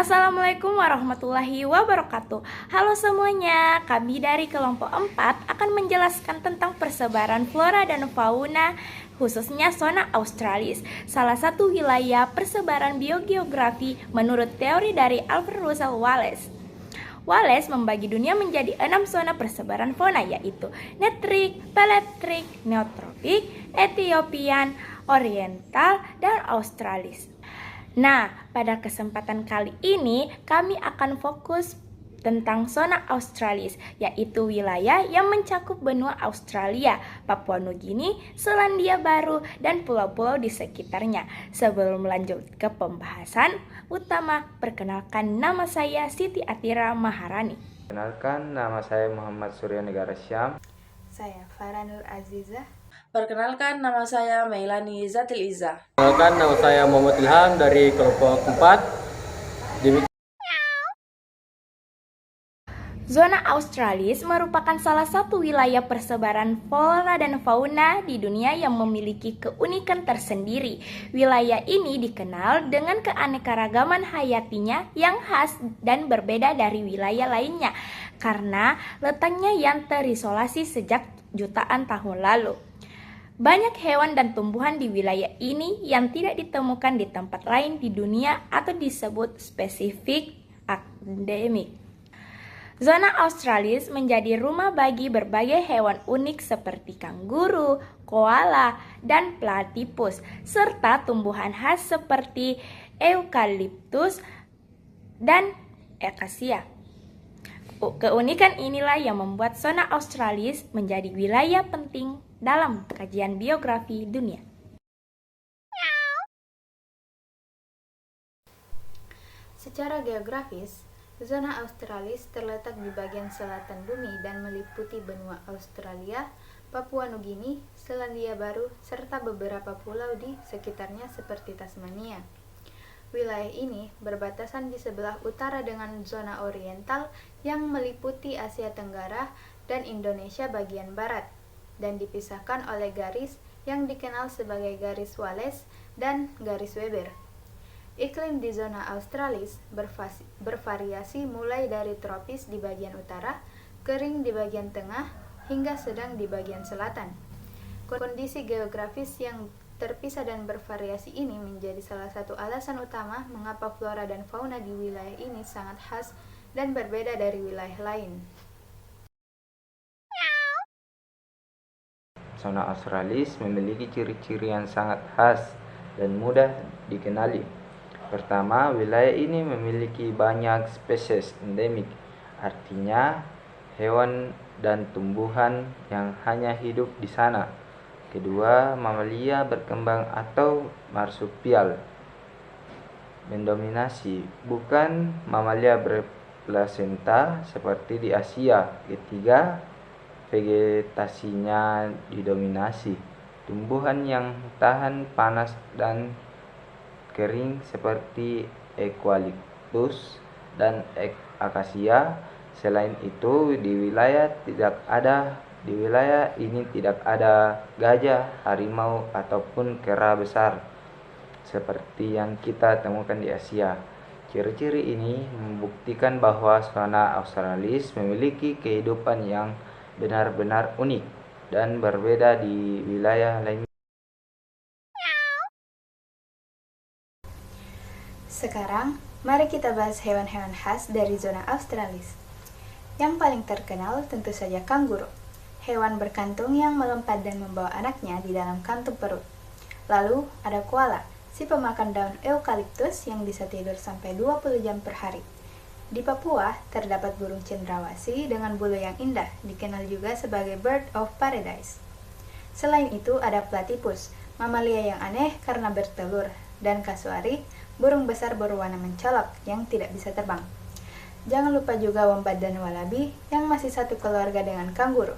Assalamualaikum warahmatullahi wabarakatuh. Halo semuanya, kami dari kelompok 4 akan menjelaskan tentang persebaran flora dan fauna khususnya zona Australis, salah satu wilayah persebaran biogeografi menurut teori dari Alfred Russel Wallace. Wallace membagi dunia menjadi 6 zona persebaran fauna, yaitu Netrik, Palearctic, Neotropik, Ethiopian, Oriental, dan Australis. Nah, pada kesempatan kali ini kami akan fokus tentang zona Australis, yaitu wilayah yang mencakup benua Australia, Papua Nugini, Selandia Baru, dan pulau-pulau di sekitarnya. Sebelum lanjut ke pembahasan utama, perkenalkan nama saya Siti Atira Maharani. Perkenalkan, nama saya Muhammad Surya Negara Syam. Saya Farah Nur Azizah. Perkenalkan, nama saya Meilani Zatil Iza. Perkenalkan, nama saya Muhammad Ilham dari kelompok 4. Zona Australis merupakan salah satu wilayah persebaran flora dan fauna di dunia yang memiliki keunikan tersendiri. Wilayah ini dikenal dengan keanekaragaman hayatinya yang khas dan berbeda dari wilayah lainnya karena letaknya yang terisolasi sejak jutaan tahun lalu. Banyak hewan dan tumbuhan di wilayah ini yang tidak ditemukan di tempat lain di dunia atau disebut spesifik endemik. Zona Australis menjadi rumah bagi berbagai hewan unik seperti kanguru, koala, dan platypus, serta tumbuhan khas seperti eukaliptus dan akasia. Keunikan inilah yang membuat zona Australis menjadi wilayah penting dalam kajian biografi dunia. Secara geografis, zona Australis terletak di bagian selatan bumi dan meliputi benua Australia, Papua Nugini, Selandia Baru, serta beberapa pulau di sekitarnya seperti Tasmania. Wilayah ini berbatasan di sebelah utara dengan zona Oriental yang meliputi Asia Tenggara dan Indonesia bagian barat, dan dipisahkan oleh garis yang dikenal sebagai garis Wallace dan garis Weber. Iklim di zona Australis bervariasi mulai dari tropis di bagian utara, kering di bagian tengah, hingga sedang di bagian selatan. Kondisi geografis yang terpisah dan bervariasi ini menjadi salah satu alasan utama mengapa flora dan fauna di wilayah ini sangat khas dan berbeda dari wilayah lain. Zona Australis memiliki ciri-ciri yang sangat khas dan mudah dikenali. Pertama, wilayah ini memiliki banyak spesies endemik, artinya hewan dan tumbuhan yang hanya hidup di sana. Kedua, mamalia berkembang atau marsupial mendominasi, bukan mamalia berplasenta seperti di Asia. Ketiga, vegetasinya didominasi tumbuhan yang tahan panas dan kering seperti eukaliptus dan akasia. Selain itu, di wilayah ini tidak ada gajah, harimau, ataupun kera besar seperti yang kita temukan di Asia. Ciri-ciri ini membuktikan bahwa zona Australis memiliki kehidupan yang benar-benar unik dan berbeda di wilayah lain. Sekarang, mari kita bahas hewan-hewan khas dari zona Australis. Yang paling terkenal tentu saja kanguru, hewan berkantung yang melompat dan membawa anaknya di dalam kantung perut. Lalu ada koala, si pemakan daun eukaliptus yang bisa tidur sampai 20 jam per hari. Di Papua, terdapat burung cendrawasih dengan bulu yang indah, dikenal juga sebagai bird of paradise. Selain itu ada platypus, mamalia yang aneh karena bertelur, dan kasuari, burung besar berwarna mencolok yang tidak bisa terbang. Jangan lupa juga wombat dan wallaby yang masih satu keluarga dengan kanguru.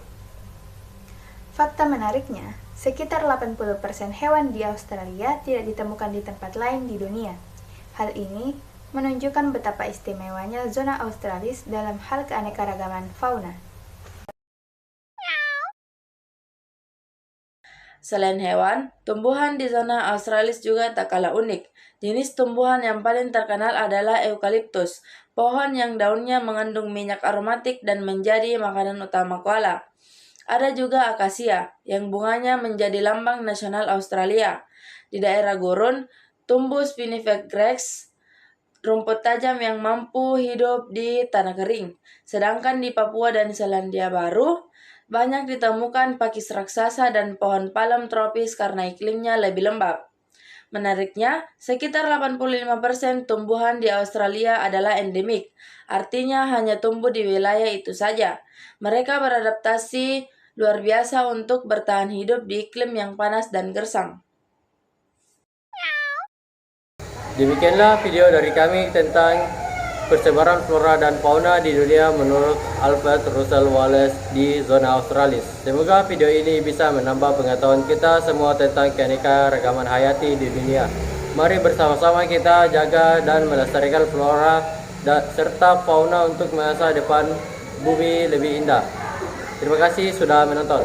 Fakta menariknya, sekitar 80% hewan di Australia tidak ditemukan di tempat lain di dunia. Hal ini menunjukkan betapa istimewanya zona Australis dalam hal keanekaragaman fauna. Selain hewan, tumbuhan di zona Australis juga tak kalah unik. Jenis tumbuhan yang paling terkenal adalah eukaliptus, pohon yang daunnya mengandung minyak aromatik dan menjadi makanan utama koala. Ada juga akasia, yang bunganya menjadi lambang nasional Australia. Di daerah gurun, tumbuh Spinifex, rumput tajam yang mampu hidup di tanah kering. Sedangkan di Papua dan Selandia Baru, banyak ditemukan pakis raksasa dan pohon palem tropis karena iklimnya lebih lembab. Menariknya, sekitar 85% tumbuhan di Australia adalah endemik, artinya hanya tumbuh di wilayah itu saja. Mereka beradaptasi luar biasa untuk bertahan hidup di iklim yang panas dan gersang. Demikianlah video dari kami tentang persebaran flora dan fauna di dunia menurut Alfred Russel Wallace di zona Australis. Semoga video ini bisa menambah pengetahuan kita semua tentang keanekaragaman hayati di dunia. Mari bersama-sama kita jaga dan melestarikan flora serta fauna untuk masa depan bumi lebih indah. Terima kasih sudah menonton.